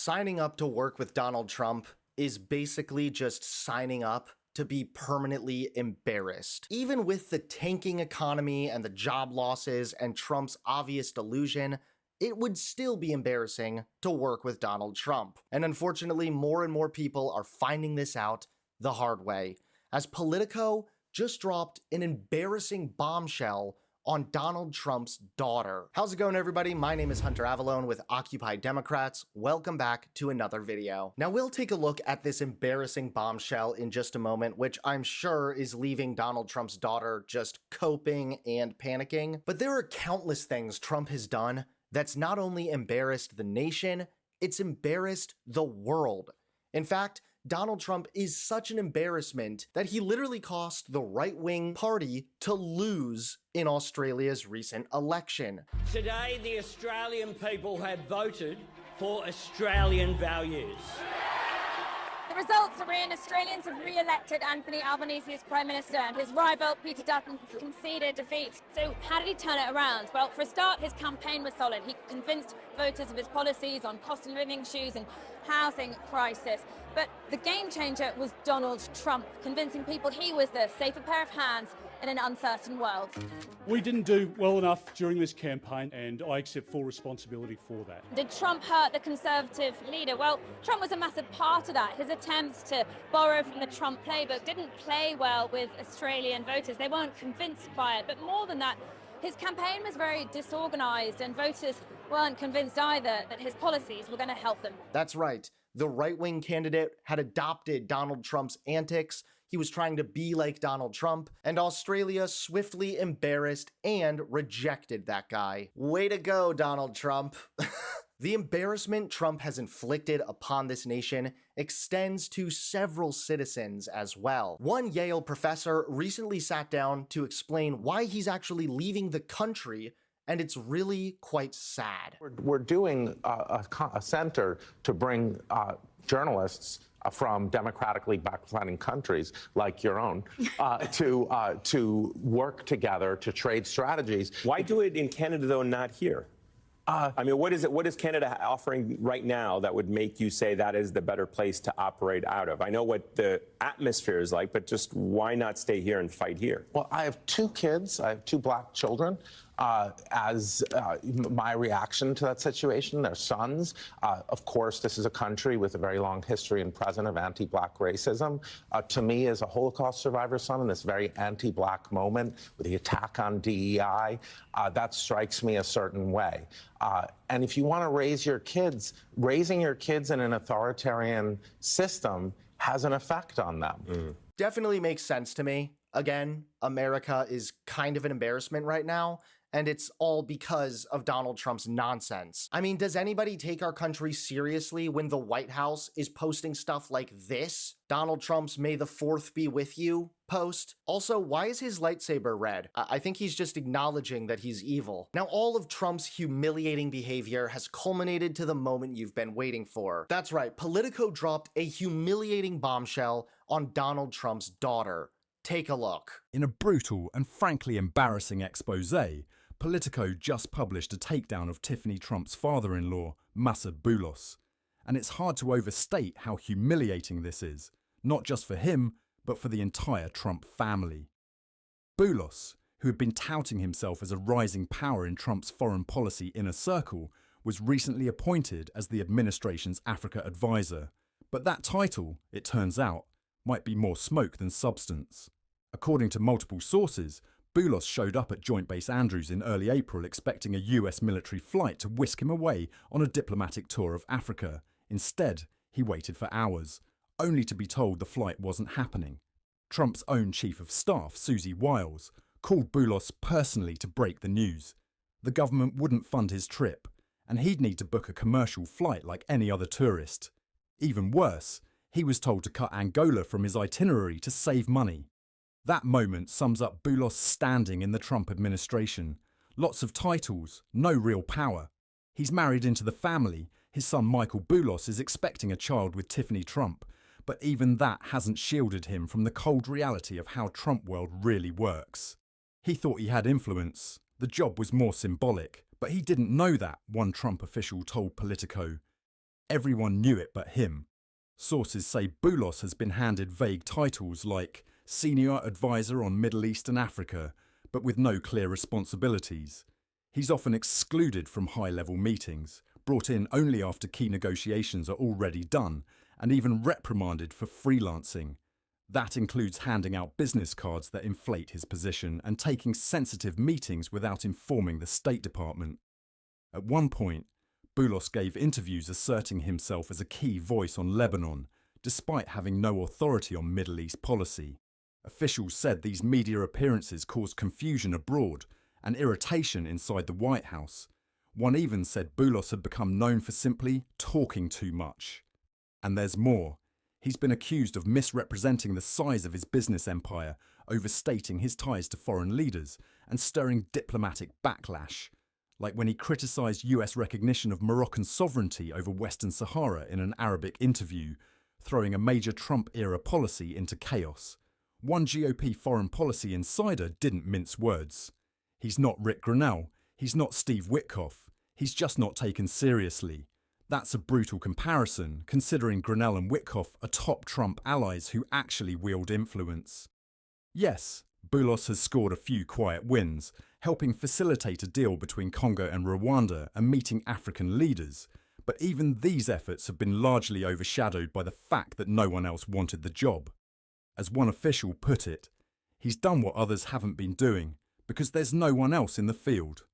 signing up to work with Donald Trump is basically just signing up to be permanently embarrassed. Even with the tanking economy and the job losses and Trump's obvious delusion, it would still be embarrassing to work with Donald Trump. And unfortunately, more and more people are finding this out the hard way, as Politico just dropped an embarrassing bombshell on Donald Trump's daughter. How's it going, everybody? My name is Hunter Avallone with Occupy Democrats. Welcome back to another video. Now, we'll take a look at this embarrassing bombshell in just a moment, which I'm sure is leaving Donald Trump's daughter just coping and panicking. But there are countless things Trump has done that's not only embarrassed the nation, it's embarrassed the world. In fact, Donald Trump is such an embarrassment that he literally cost the right-wing party to lose in Australia's recent election. Today, the Australian people have voted for Australian values. The results are in. Australians have re-elected Anthony Albanese as Prime Minister, and his rival, Peter Dutton, conceded defeat. So how did he turn it around? Well, for a start, his campaign was solid. He convinced voters of his policies on cost of living issues and housing crisis. But the game changer was Donald Trump, convincing people he was the safer pair of hands in an uncertain world. We didn't do well enough during this campaign, and I accept full responsibility for that. Did Trump hurt the Conservative leader? Well, Trump was a massive part of that. His attempts to borrow from the Trump playbook didn't play well with Australian voters. They weren't convinced by it. But more than that, his campaign was very disorganized, and voters weren't convinced either that his policies were going to help them. That's right. The right-wing candidate had adopted Donald Trump's antics. He was trying to be like Donald Trump, and Australia swiftly embarrassed and rejected that guy. Way to go, Donald Trump. The embarrassment Trump has inflicted upon this nation extends to several citizens as well. One Yale professor recently sat down to explain why he's actually leaving the country, and it's really quite sad. We're doing a center to bring journalists from democratically backsliding countries like your own to work together to trade strategies. Why do it in Canada, though, not here? I mean, what is Canada offering right now that would make you say that is the better place to operate out of? I know what the atmosphere is like, but just why not stay here and fight here? Well, I have two kids. I have two black children. My reaction to that situation, their sons. Of course, this is a country with a very long history and present of anti-black racism. To me, as a Holocaust survivor son in this very anti-black moment with the attack on DEI, that strikes me a certain way. And if you want to raise your kids, raising your kids in an authoritarian system has an effect on them. Definitely makes sense to me. Again, America is kind of an embarrassment right now, and it's all because of Donald Trump's nonsense. I mean, does anybody take our country seriously when the White House is posting stuff like this? Donald Trump's "May the 4th be with you" post? Also, why is his lightsaber red? I think he's just acknowledging that he's evil. Now, all of Trump's humiliating behavior has culminated to the moment you've been waiting for. That's right, Politico dropped a humiliating bombshell on Donald Trump's daughter. Take a look. In a brutal and frankly embarrassing expose, Politico just published a takedown of Tiffany Trump's father-in-law, Massad Bulos. And it's hard to overstate how humiliating this is, not just for him, but for the entire Trump family. Bulos, who had been touting himself as a rising power in Trump's foreign policy inner circle, was recently appointed as the administration's Africa advisor. But that title, it turns out, might be more smoke than substance. According to multiple sources, Bulos showed up at Joint Base Andrews in early April expecting a US military flight to whisk him away on a diplomatic tour of Africa. Instead, he waited for hours, only to be told the flight wasn't happening. Trump's own chief of staff, Susie Wiles, called Bulos personally to break the news. The government wouldn't fund his trip, and he'd need to book a commercial flight like any other tourist. Even worse, he was told to cut Angola from his itinerary to save money. That moment sums up Bulos' standing in the Trump administration. Lots of titles, no real power. He's married into the family. His son Michael Bulos is expecting a child with Tiffany Trump, but even that hasn't shielded him from the cold reality of how Trump world really works. He thought he had influence. The job was more symbolic, but he didn't know that, one Trump official told Politico. Everyone knew it but him. Sources say Bulos has been handed vague titles like Senior Advisor on Middle East and Africa, but with no clear responsibilities. He's often excluded from high-level meetings, brought in only after key negotiations are already done, and even reprimanded for freelancing. That includes handing out business cards that inflate his position and taking sensitive meetings without informing the State Department. At one point, Bulos gave interviews asserting himself as a key voice on Lebanon, despite having no authority on Middle East policy. Officials said these media appearances caused confusion abroad and irritation inside the White House. One even said Bulos had become known for simply talking too much. And there's more. He's been accused of misrepresenting the size of his business empire, overstating his ties to foreign leaders, and stirring diplomatic backlash, like when he criticised US recognition of Moroccan sovereignty over Western Sahara in an Arabic interview, throwing a major Trump-era policy into chaos. One GOP foreign policy insider didn't mince words. He's not Rick Grenell, he's not Steve Witkoff, he's just not taken seriously. That's a brutal comparison, considering Grenell and Witkoff are top Trump allies who actually wield influence. Yes, Bulos has scored a few quiet wins, helping facilitate a deal between Congo and Rwanda and meeting African leaders, but even these efforts have been largely overshadowed by the fact that no one else wanted the job. As one official put it, he's done what others haven't been doing, because there's no one else in the field.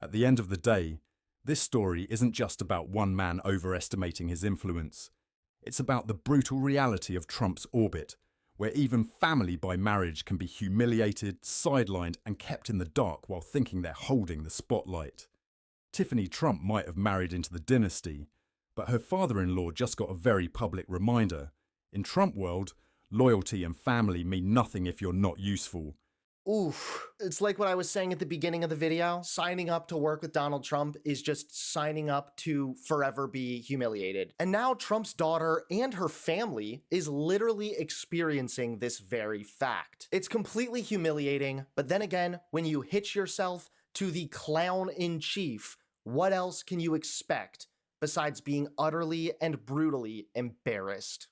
At the end of the day, this story isn't just about one man overestimating his influence. It's about the brutal reality of Trump's orbit, where even family by marriage can be humiliated, sidelined, and kept in the dark while thinking they're holding the spotlight. Tiffany Trump might have married into the dynasty, but her father-in-law just got a very public reminder. In Trump world, loyalty and family mean nothing if you're not useful. Oof. It's like what I was saying at the beginning of the video. Signing up to work with Donald Trump is just signing up to forever be humiliated. And now Trump's daughter and her family is literally experiencing this very fact. It's completely humiliating, but then again, when you hitch yourself to the clown in chief, what else can you expect besides being utterly and brutally embarrassed?